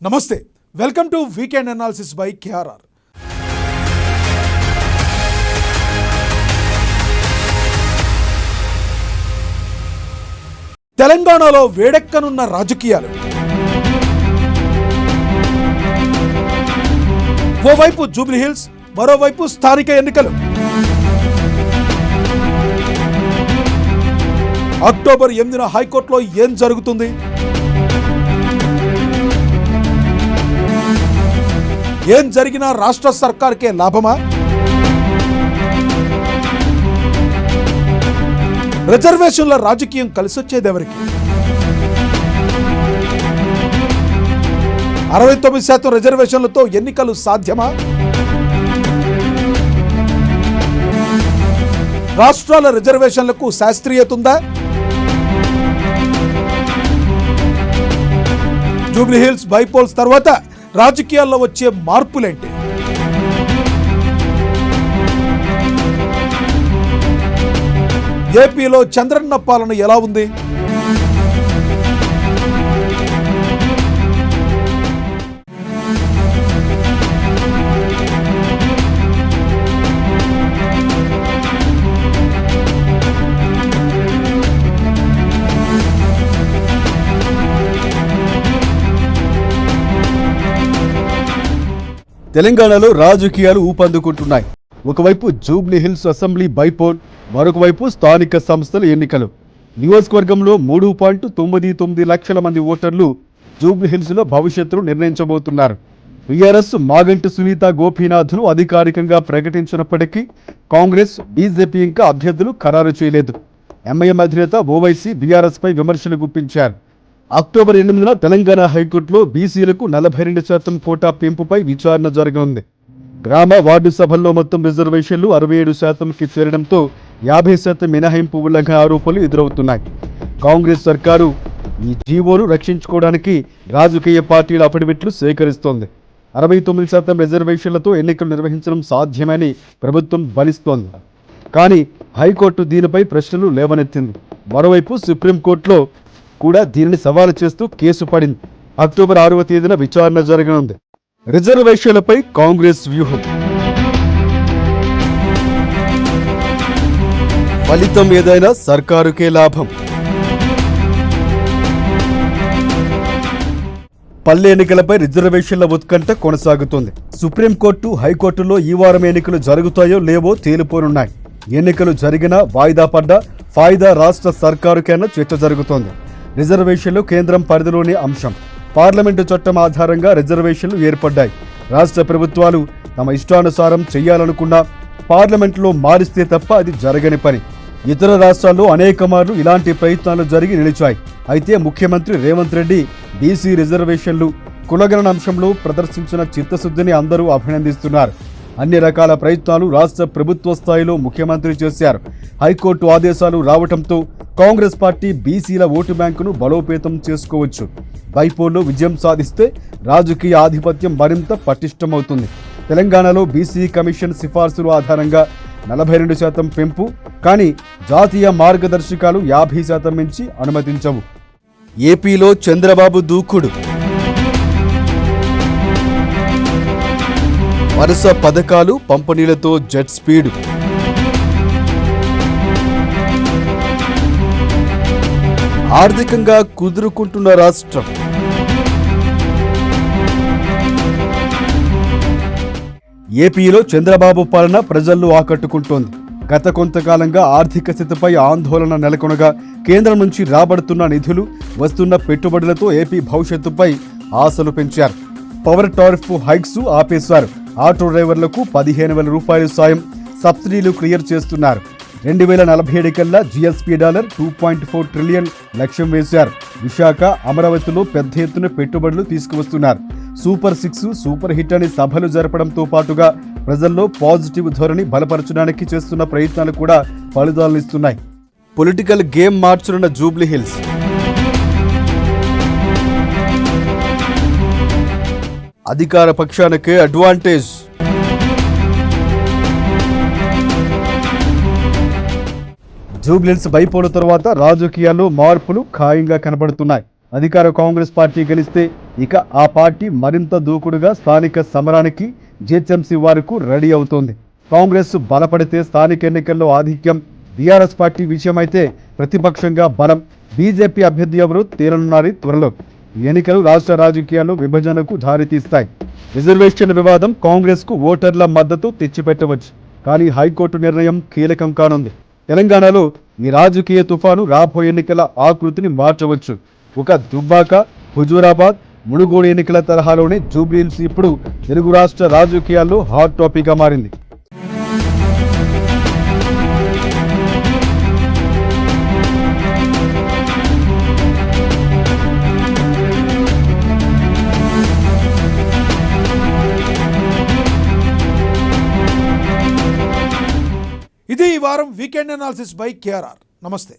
నమస్తే, welcome to weekend analysis by KRR. తెలంగాణలో వేడెక్కనున్న రాజకీయాలు. ఓవైపు జూబ్లీహిల్స్, మరోవైపు స్థానిక ఎన్నికలు. అక్టోబర్ 8న హైకోర్టులో ఏం జరుగుతుంది? ఏం జరిగినా రాష్ట్ర సర్కార్కే లాభమా? రిజర్వేషన్ల రాజకీయం కలిసొచ్చేది ఎవరికి? 69% రిజర్వేషన్లతో ఎన్నికలు సాధ్యమా? రాష్ట్రాల రిజర్వేషన్లకు శాస్త్రీయత ఉందా? జూబ్లీహిల్స్ బైపోల్స్ తర్వాత రాజకీయాల్లో వచ్చే మార్పులేంటి? ఏపీలో చంద్రన్న పాలన ఎలా ఉంది? తెలంగాణలో రాజకీయాలు ఊపందుకుంటున్నాయి. ఒకవైపు జూబ్లీహిల్స్ అసెంబ్లీ బైపోల్, మరొక వైపు స్థానిక సంస్థల ఎన్నికలు. నియోజకవర్గంలో 3.99 లక్షల మంది ఓటర్లు జూబ్లీహిల్స్లో భవిష్యత్తును నిర్ణయించబోతున్నారు. టీఆర్ఎస్ మాగంటి సునీత గోపీనాథ్ను అధికారికంగా ప్రకటించినప్పటికీ కాంగ్రెస్, బీజేపీ ఇంకా అభ్యర్థులు ఖరారు చేయలేదు. ఎంఐఎం అధినేత ఓవైసీ బీఆర్ఎస్పై విమర్శలు గుప్పించారు. అక్టోబర్ 8న తెలంగాణ హైకోర్టులో బీసీలకు 42% కోటా పెంపుపై విచారణ జరగనుంది. గ్రామ వార్డు సభల్లో మొత్తం రిజర్వేషన్లు 67%కి చేరడంతో 50% మినహాయింపు ఉల్లంఘన ఆరోపణలు ఎదురవుతున్నాయి. కాంగ్రెస్ సర్కారు ఈ జీవోను రక్షించుకోవడానికి రాజకీయ పార్టీల అఫిడవిట్లు సేకరిస్తోంది. 69% రిజర్వేషన్లతో ఎన్నికలు నిర్వహించడం సాధ్యమని ప్రభుత్వం బలిస్తోంది. కానీ హైకోర్టు దీనిపై ప్రశ్నలు లేవనెత్తింది. మరోవైపు సుప్రీంకోర్టులో కూడా దీనిని సవాలు చేస్తూ కేసు పడింది. అక్టోబర్ 6వ తేదీన విచారణ జరగనుంది. రిజర్వేషన్లపై కాంగ్రెస్ వ్యూహం. ఫలితం ఏదైనా సర్కారుకే లాభం. పల్లె ఎన్నికలపై రిజర్వేషన్ల ఉత్కంఠ కొనసాగుతోంది. సుప్రీంకోర్టు, హైకోర్టులో ఈ వారం ఎన్నికలు జరుగుతాయో లేవో తేలిపోనున్నాయి. ఎన్నికలు జరిగినా, వాయిదా పడ్డా ఫాయిదా రాష్ట్ర సర్కారుకైనా చర్చ జరుగుతోంది. రిజర్వేషన్లు కేంద్రం పరిధిలోని అంశం. పార్లమెంటు చట్టం ఆధారంగా రిజర్వేషన్లు ఏర్పడ్డాయి. రాష్ట్ర ప్రభుత్వాలు తమ ఇష్టానుసారం చేయాలనుకున్నా పార్లమెంటులో మారిస్తే తప్ప అది జరగని పని. ఇతర రాష్ట్రాల్లో అనేక మార్లు ఇలాంటి ప్రయత్నాలు జరిగి నిలిచాయి. అయితే ముఖ్యమంత్రి రేవంత్ రెడ్డి బీసీ రిజర్వేషన్లు, కులగణన అంశంలో ప్రదర్శించిన చిత్తశుద్ధిని అందరూ అభినందిస్తున్నారు. అన్ని రకాల ప్రయత్నాలు రాష్ట్ర ప్రభుత్వ స్థాయిలో ముఖ్యమంత్రి చేశారు. హైకోర్టు ఆదేశాలు రావడంతో కాంగ్రెస్ పార్టీ బీసీల ఓటు బ్యాంకును బలోపేతం చేసుకోవచ్చు. బైపోల్లో విజయం సాధిస్తే రాజకీయ ఆధిపత్యం మరింత పటిష్టమవుతుంది. తెలంగాణలో బీసీ కమిషన్ సిఫార్సుల ఆధారంగా 42% పెంపు, కానీ జాతీయ మార్గదర్శకాలు 50% మించి అనుమతించవు. ఏపీలో చంద్రబాబు దూకుడు. వరుస పథకాలు, పంపిణీలతో జెట్ స్పీడ్. ఆర్థికంగా కుదురుకుంటున్న రాష్ట్రం. ఏపీలో చంద్రబాబు పాలన ప్రజల్లో ఆకట్టుకుంటోంది. గత కొంతకాలంగా ఆర్థిక స్థితిపై ఆందోళన నెలకొనగా కేంద్రం నుంచి రాబడుతున్న నిధులు, వస్తున్న పెట్టుబడులతో ఏపీ భవిష్యత్తుపై ఆశలు పెంచారు. పవర్ టారిఫ్ హైక్స్ ఆపేశారు. ఆటో డ్రైవర్లకు 15,000 రూపాయలు సాయం, సబ్సిడీలు క్లియర్ చేస్తున్నారు. 2047 కల్లా జీఎస్పీ $2.4 ట్రిలియన్ లక్ష్యం వేశారు. విశాఖ, అమరావతిలో పెద్ద ఎత్తున పెట్టుబడులు తీసుకువస్తున్నారు. సూపర్ 6, సూపర్ హిట్ అని సభలు జరపడంతో పాటుగా ప్రజల్లో పాజిటివ్ ధోరణి బలపరచడానికి చేస్తున్న ప్రయత్నాలు కూడా ఫలితాలనిస్తున్నాయి. పొలిటికల్ గేమ్ మార్చనున్న జూబ్లీహిల్స్. అధికార పక్షానికే అడ్వాంటేజ్. జూబ్లీహిల్స్ బైపోల తర్వాత రాజకీయాల్లో మార్పులు ఖాయంగా కనబడుతున్నాయి. అధికార కాంగ్రెస్ పార్టీ గెలిస్తే ఇక ఆ పార్టీ మరింత దూకుడుగా స్థానిక సమరానికి జిహెచ్ఎంసీ వరకు రెడీ అవుతోంది. కాంగ్రెస్ బలపడితే స్థానిక ఎన్నికల్లో ఆధిక్యం బీఆర్ఎస్ పార్టీ విషయమైతే ప్రతిపక్షంగా బలం. బీజేపీ అభ్యర్థి ఎవరు తేలనున్నారు త్వరలో. ఈ ఎన్నికలు రాష్ట్ర రాజకీయాల్లో విభజనకు దారితీస్తాయి. రిజర్వేషన్ వివాదం కాంగ్రెస్కు ఓటర్ల మద్దతు తెచ్చిపెట్టవచ్చు. కానీ హైకోర్టు నిర్ణయం కీలకం కానుంది. తెలంగాణలో ఈ రాజకీయ తుఫాను రాబోయే ఎన్నికల ఆకృతిని మార్చవచ్చు. ఒక దుబ్బాక, హుజూరాబాద్, మునుగోడు ఎన్నికల తరహాలోనే జూబ్లీహిల్స్ ఇప్పుడు తెలుగు రాష్ట్ర రాజకీయాల్లో హాట్ టాపిక్గా మారింది. ఇది ఈ వారం వీకెండ్ అనాలిసిస్ బై కేఆర్ఆర్. నమస్తే.